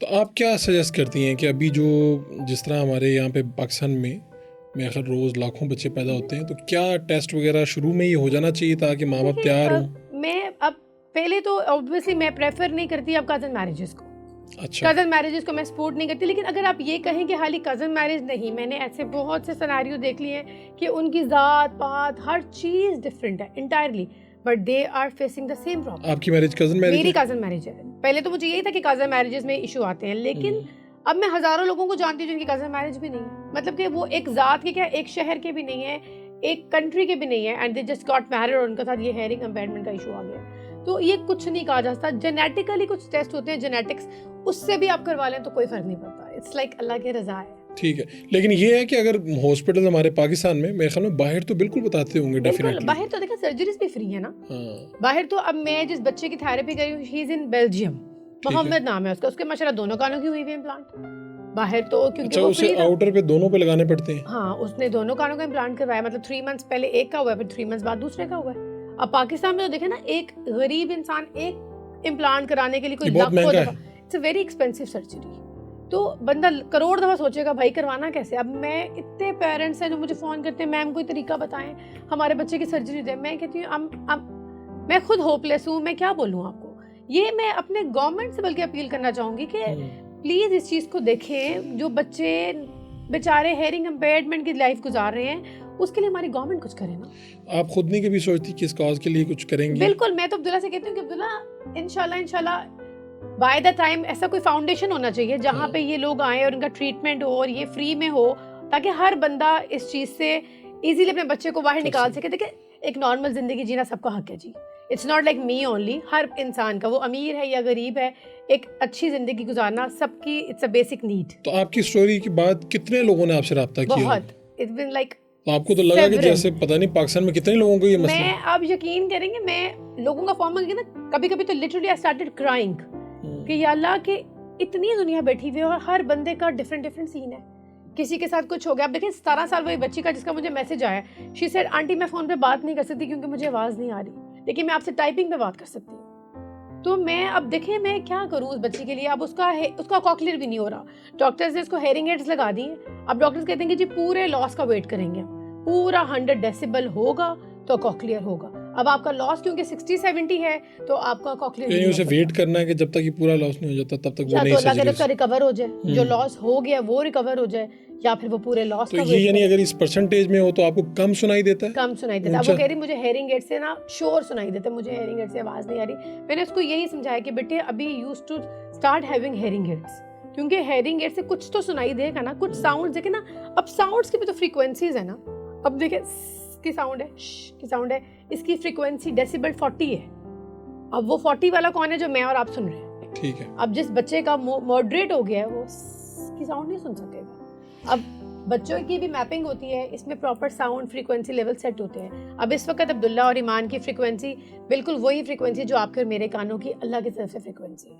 تو آپ کیا سجیسٹ کرتی ہیں کہ ابھی جو جس طرح ہمارے یہاں پہ پاکستان میں میرے خیال روز لاکھوں بچے پیدا ہوتے ہیں، تو کیا ٹیسٹ وغیرہ شروع میں ہی ہو جانا چاہیے تاکہ ماں باپ تیار ہوں؟ میں اب پہلے تو اوبویسلی میں پریفر نہیں کرتی اب کزن میرجز کو. اچھا، کزن میرجز کو میں سپورٹ نہیں کرتی. لیکن اگر آپ یہ کہیں کہ خالی کزن میرج نہیں، میں نے ایسے بہت سے سیناریو دیکھ لیے ہیں کہ ان کی ذات پات ہر چیز ڈفرینٹ ہے entirely, but they are facing the same problem. آپ کی میرج کزن میرج میری کزن میرج ہے. پہلے تو مجھے یہی تھا کہ کزن میرجز میں ایشو آتے ہیں، لیکن اب میں ہزاروں لوگوں کو جانتی ہوں جن کی کزن میرج بھی نہیں ہے. مطلب کہ وہ ایک ذات کے کیا ایک شہر کے بھی نہیں ہے، ایک کنٹری کے بھی نہیں ہے، and they just got married اور ان کے ساتھ یہ ہیئرنگ امپیئرمنٹ کا ایشو آ گیا. تو یہ کچھ نہیں کہا جا سکتا. جینیٹیکلی کچھ ٹیسٹ ہوتے ہیں جینیٹکس، اس سے بھی آپ کروا لیں تو کوئی فرق نہیں پڑتا. اٹس لائک اللہ کی رضا ہے. ٹھیک ہے، لیکن یہ ہے کہ اگر ہاسپٹل ہمارے پاکستان میں میرے خیال میں باہر تو بالکل بتاتے ہوں گے بالکل ڈیفینیٹلی. باہر تو دیکھا سرجریز بھی فری ہے نا. ہاں، باہر تو اب میں جس بچے کی تھیراپی کری ہوں ہی از ان بیلجیم، محمد نام ہے اس کے ماشاءاللہ دونوں کانوں کی ہوئی ہوئی امپلانٹ. باہر تو کیونکہ وہ فری تھا. آؤٹر پہ دونوں پہ لگانے پڑتے ہیں. ہاں اس نے دونوں کانوں کا امپلانٹ کروایا. مطلب 3 months پہلے ایک کا ہوا ہے، پھر 3 months بعد دوسرے کا ہوا ہے. اب پاکستان میں تو دیکھیں نا، ایک غریب انسان ایک امپلانٹ کرانے کے لیے کوئی لاکھوں دفعہ، it's a very expensive surgery. تو بندہ کروڑ دفعہ سوچے گا بھائی کروانا کیسے. اب میں اتنے پیرنٹس ہیں جو مجھے فون کرتے ہیں، میم کوئی طریقہ بتائیں ہمارے بچے کی سرجری دیں. میں کہتی ہوں میں خود ہوپ لیس ہوں، میں کیا بولوں آپ کو. یہ میں اپنے گورنمنٹ سے بلکہ اپیل کرنا چاہوں گی کہ پلیز اس چیز کو دیکھیں. جو بچے بیچارے ہیئرنگ امپیئرمنٹ کی لائف گزار رہے ہیں، اس کے لیے ہماری گورنمنٹ کچھ کرے نا. آپ خود نہیں کبھی سوچتی کہ اس کاز کے لیے کچھ کریں گی؟ بالکل. میں تو عبداللہ سے کہتی ہوں کہ عبداللہ انشاءاللہ بائی دا ٹائم ایسا کوئی فاؤنڈیشن ہونا چاہیے جہاں پہ یہ لوگ آئیں اور ان کا ٹریٹمنٹ ہو اور یہ فری میں ہو، تاکہ ہر بندہ اس چیز سے ایزیلی اپنے بچے کو باہر نکال سکے. دیکھیں ایک نارمل زندگی جینا سب کا حق ہے جی. It's not like me only. ہر انسان کا، وہ امیر ہے یا غریب ہے، ایک اچھی زندگی گزارنا سب کی اٹس اے بیسک نیڈ. تو آپ کی اسٹوری کے بعد کتنے لوگوں نے آپ سے رابطہ کیا؟ بہت. اٹس بین لائک تو آپ کو تو لگا کہ جیسے پتہ نہیں پاکستان میں کتنے لوگوں کو یہ مسئلہ. میں آپ یقین کریں گے، میں لوگوں کا فارم کیا نا، کبھی کبھی تو لٹرلی آئی اسٹارٹڈ کرائنگ کہ یا اللہ کہ اتنی دنیا بیٹھی ہوئی ہے اور ہر بندے کا ڈفرینٹ سین ہے. کسی کے ساتھ کچھ ہو گیا. اب دیکھیں 17 سال وہی بچی کا جس کا مجھے میسج آیا، شی سیڈ آنٹی میں فون پہ بات نہیں کر سکتی کیونکہ مجھے آواز نہیں آ رہی، لیکن میں آپ سے ٹائپنگ پہ بات کر سکتی ہوں. تو میں اب دیکھیں میں کیا کروں اس بچی کے لیے. اب اس کا کوکلیئر بھی نہیں ہو رہا. ڈاکٹرز نے اس کو ہیئرنگ ایڈز لگا دی ہیں. اب ڈاکٹرز کہتے ہیں کہ جی پورے لاس کا ویٹ کریں گے، پورا 100 ڈیسیبل ہوگا تو کوکلیئر ہوگا. اب آپ کا لاس کیونکہ 60-70 ہے تو آپ کا کوکلیئر یعنی اسے ویٹ کرنا ہے کہ جب تک یہ پورا لاس نہیں ہو جاتا تب تک وہ نہیں یا تو اس کا ریکور ہو جائے، جو لاس ہو گیا وہ ریکور ہو جائے، یا پھر وہ پورے لاس کا. تو یہ یعنی اگر اس پرسنٹیج میں ہو تو آپ کو کم سنائی دیتا ہے؟ کم سنائی دیتا ہے. اب وہ کہہ رہی مجھے ہیئرنگ ایڈ سے نا شور سنائی دیتا ہے، مجھے ہیئرنگ ایڈ سے آواز نہیں آ رہی. میں نے اس کو یہی سمجھایا کہ بیٹے ابھی use to start having hearing aids, کیونکہ ہیئرنگ ایڈ سے کچھ تو سنائی دے گا نا. کچھ ساؤنڈ دیکھیں نا، اب ساؤنڈس کی بھی تو فریکوینسیز ہے نا. اب دیکھیں کی ساؤنڈ ہے، کی ساؤنڈ ہے، اس کی فریکوینسی ڈیسیبل 40 ہے. اب وہ 40 والا کون ہے جو میں اور آپ سن رہے ہیں؟ ٹھیک ہے. اب جس بچے کا ماڈریٹ ہو گیا ہے وہ کی ساؤنڈ نہیں سن سکے گا. اب بچوں کی بھی میپنگ ہوتی ہے، اس میں proper sound frequency level set ہوتے ہیں. اب اس وقت عبداللہ اور ایمان کی فریکوینسی بالکل وہی فریکوینسی جو آپ کے اور میرے کانوں کی اللہ کی طرف سے فریکوینسی ہے.